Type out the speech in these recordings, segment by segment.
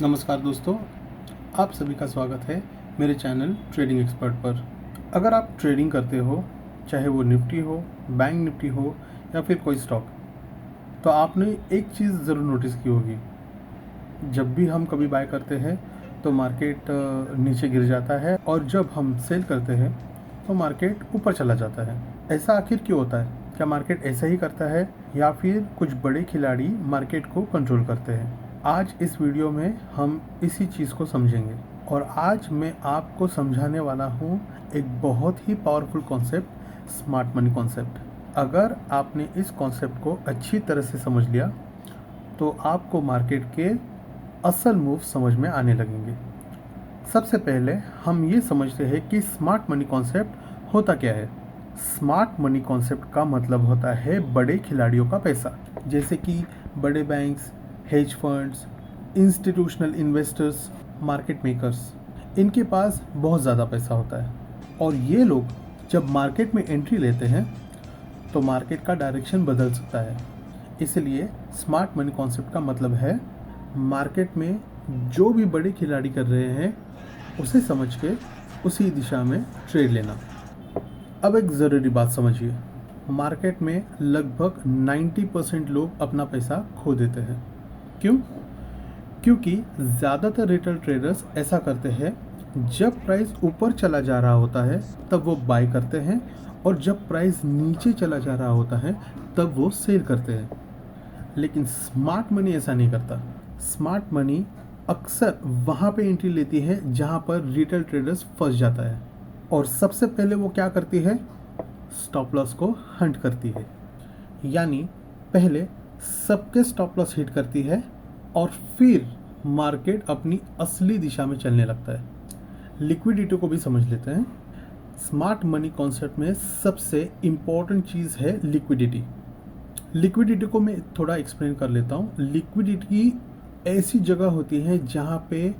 नमस्कार दोस्तों, आप सभी का स्वागत है मेरे चैनल ट्रेडिंग एक्सपर्ट पर। अगर आप ट्रेडिंग करते हो, चाहे वो निफ्टी हो, बैंक निफ्टी हो या फिर कोई स्टॉक, तो आपने एक चीज़ ज़रूर नोटिस की होगी। जब भी हम कभी बाय करते हैं तो मार्केट नीचे गिर जाता है और जब हम सेल करते हैं तो मार्केट ऊपर चला जाता है। ऐसा आखिर क्यों होता है? क्या मार्केट ऐसा ही करता है या फिर कुछ बड़े खिलाड़ी मार्केट को कंट्रोल करते हैं? आज इस वीडियो में हम इसी चीज़ को समझेंगे और आज मैं आपको समझाने वाला हूँ एक बहुत ही powerful concept, smart money concept. अगर आपने इस कॉन्सेप्ट को अच्छी तरह से समझ लिया तो आपको मार्केट के असल मूव समझ में आने लगेंगे। सबसे पहले हम ये समझते हैं कि स्मार्ट मनी कॉन्सेप्ट होता क्या है। स्मार्ट मनी कॉन्सेप्ट का मतलब होता है बड़े खिलाड़ियों का पैसा, जैसे कि बड़े banks, hedge funds, institutional investors, market makers. इनके पास बहुत ज़्यादा पैसा होता है और ये लोग जब मार्केट में एंट्री लेते हैं तो मार्केट का डायरेक्शन बदल सकता है। इसलिए स्मार्ट मनी कॉन्सेप्ट का मतलब है मार्केट में जो भी बड़े खिलाड़ी कर रहे हैं उसे समझ के उसी दिशा में ट्रेड लेना। अब एक ज़रूरी बात समझिए, मार्केट में लगभग 90% लोग अपना पैसा खो देते हैं। क्यों? क्योंकि ज़्यादातर रिटेल ट्रेडर्स ऐसा करते हैं, जब प्राइस ऊपर चला जा रहा होता है तब वो बाय करते हैं और जब प्राइस नीचे चला जा रहा होता है तब वो सेल करते हैं। लेकिन स्मार्ट मनी ऐसा नहीं करता। स्मार्ट मनी अक्सर वहाँ पे एंट्री लेती है जहाँ पर रिटेल ट्रेडर्स फंस जाता है और सबसे पहले वो क्या करती है, स्टॉप लॉस को हंट करती है। यानी पहले सबके स्टॉप लॉस हिट करती है और फिर मार्केट अपनी असली दिशा में चलने लगता है। लिक्विडिटी को भी समझ लेते हैं। स्मार्ट मनी कॉन्सेप्ट में सबसे इम्पॉर्टेंट चीज़ है लिक्विडिटी। लिक्विडिटी को मैं थोड़ा एक्सप्लेन कर लेता हूँ। लिक्विडिटी ऐसी जगह होती है जहाँ पे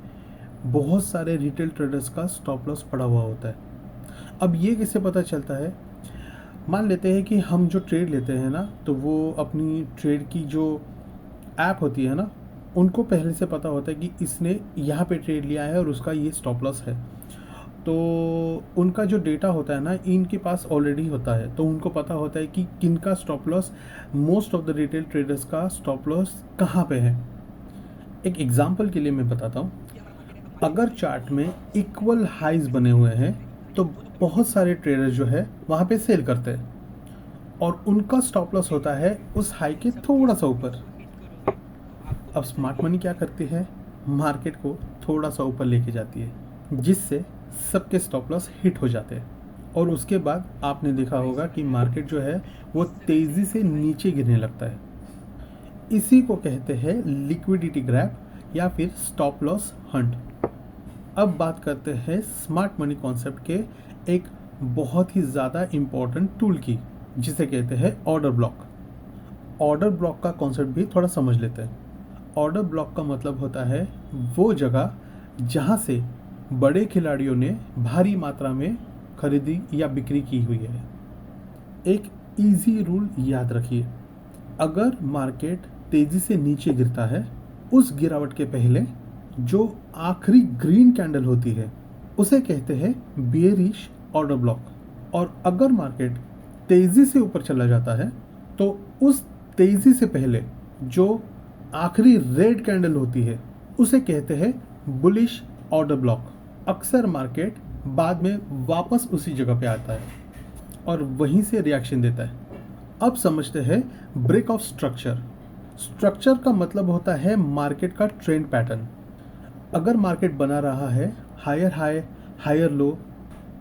बहुत सारे रिटेल ट्रेडर्स का स्टॉप लॉस पड़ा हुआ होता है। अब ये कैसे पता चलता है? मान लेते हैं कि हम जो ट्रेड लेते हैं ना, तो वो अपनी ट्रेड की जो ऐप होती है ना, उनको पहले से पता होता है कि इसने यहाँ पे ट्रेड लिया है और उसका ये स्टॉप लॉस है। तो उनका जो डेटा होता है ना, इनके पास ऑलरेडी होता है, तो उनको पता होता है कि किन का stop loss, most of the retail traders का स्टॉप लॉस कहाँ पे है। एक एग्जांपल के लिए मैं बताता हूँ। अगर चार्ट में इक्वल हाइज बने हुए हैं तो बहुत सारे ट्रेडर जो है वहाँ पे सेल करते हैं और उनका स्टॉप लॉस होता है उस हाई के थोड़ा सा ऊपर। अब स्मार्ट मनी क्या करती है, मार्केट को थोड़ा सा ऊपर लेके जाती है, जिससे सबके स्टॉप लॉस हिट हो जाते हैं और उसके बाद आपने देखा होगा कि मार्केट जो है वो तेज़ी से नीचे गिरने लगता है। इसी को कहते हैं लिक्विडिटी ग्रैब या फिर स्टॉप लॉस हंट। अब बात करते हैं स्मार्ट मनी कॉन्सेप्ट के एक बहुत ही ज़्यादा इम्पॉर्टेंट टूल की, जिसे कहते हैं ऑर्डर ब्लॉक। ऑर्डर ब्लॉक का कॉन्सेप्ट भी थोड़ा समझ लेते हैं। ऑर्डर ब्लॉक का मतलब होता है वो जगह जहाँ से बड़े खिलाड़ियों ने भारी मात्रा में खरीदी या बिक्री की हुई है। एक इजी रूल याद रखिए, अगर मार्केट तेज़ी से नीचे गिरता है, उस गिरावट के पहले जो आखिरी ग्रीन कैंडल होती है उसे कहते हैं बेयरिश ऑर्डर ब्लॉक। और अगर मार्केट तेज़ी से ऊपर चला जाता है तो उस तेज़ी से पहले जो आखिरी रेड कैंडल होती है उसे कहते हैं बुलिश ऑर्डर ब्लॉक। अक्सर मार्केट बाद में वापस उसी जगह पे आता है और वहीं से रिएक्शन देता है। अब समझते हैं ब्रेक ऑफ स्ट्रक्चर। स्ट्रक्चर का मतलब होता है मार्केट का ट्रेंड पैटर्न। अगर मार्केट बना रहा है हायर हाई हायर लो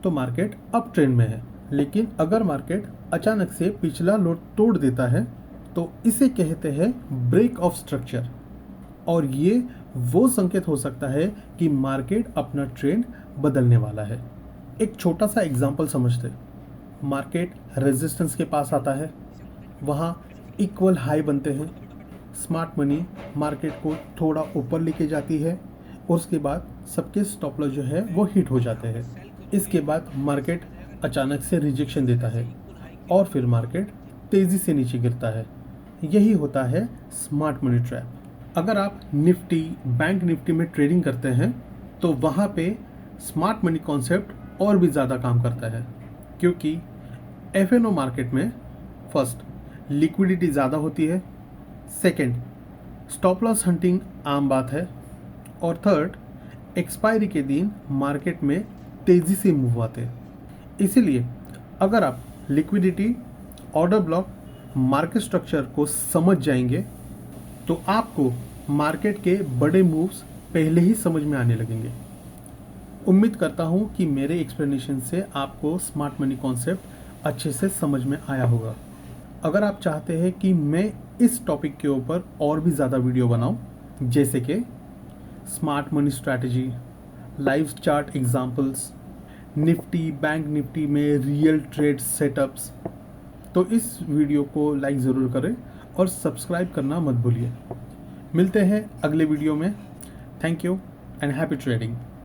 तो मार्केट अप ट्रेंड में है, लेकिन अगर मार्केट अचानक से पिछला लो तोड़ देता है तो इसे कहते हैं ब्रेक ऑफ स्ट्रक्चर और ये वो संकेत हो सकता है कि मार्केट अपना ट्रेंड बदलने वाला है। एक छोटा सा एग्जांपल समझते। मार्केट रेजिस्टेंस के पास आता है, वहाँ इक्वल हाई बनते हैं, स्मार्ट मनी मार्केट को थोड़ा ऊपर लेके जाती है और उसके बाद सबके स्टॉप लॉस जो है वो हिट हो जाते हैं। इसके बाद मार्केट अचानक से रिजेक्शन देता है और फिर मार्केट तेज़ी से नीचे गिरता है। यही होता है स्मार्ट मनी ट्रैप। अगर आप निफ्टी, बैंक निफ्टी में ट्रेडिंग करते हैं तो वहाँ पे स्मार्ट मनी कॉन्सेप्ट और भी ज़्यादा काम करता है, क्योंकि एफ&ओ मार्केट में फर्स्ट लिक्विडिटी ज़्यादा होती है, सेकंड स्टॉप लॉस हंटिंग आम बात है, और थर्ड एक्सपायरी के दिन मार्केट में तेज़ी से मूव आते हैं। इसीलिए अगर आप liquidity, order block, market structure को समझ जाएंगे तो आपको मार्केट के बड़े मूव्स पहले ही समझ में आने लगेंगे। उम्मीद करता हूँ कि मेरे एक्सप्लेनेशन से आपको स्मार्ट मनी कॉन्सेप्ट अच्छे से समझ में आया होगा। अगर आप चाहते हैं कि मैं इस टॉपिक के ऊपर और भी ज़्यादा वीडियो बनाऊं, जैसे कि smart money strategy, live chart examples, Nifty, bank Nifty में रियल ट्रेड सेटअप्स, तो इस वीडियो को लाइक ज़रूर करें और सब्सक्राइब करना मत भूलिए। मिलते हैं अगले वीडियो में। Thank you and happy trading.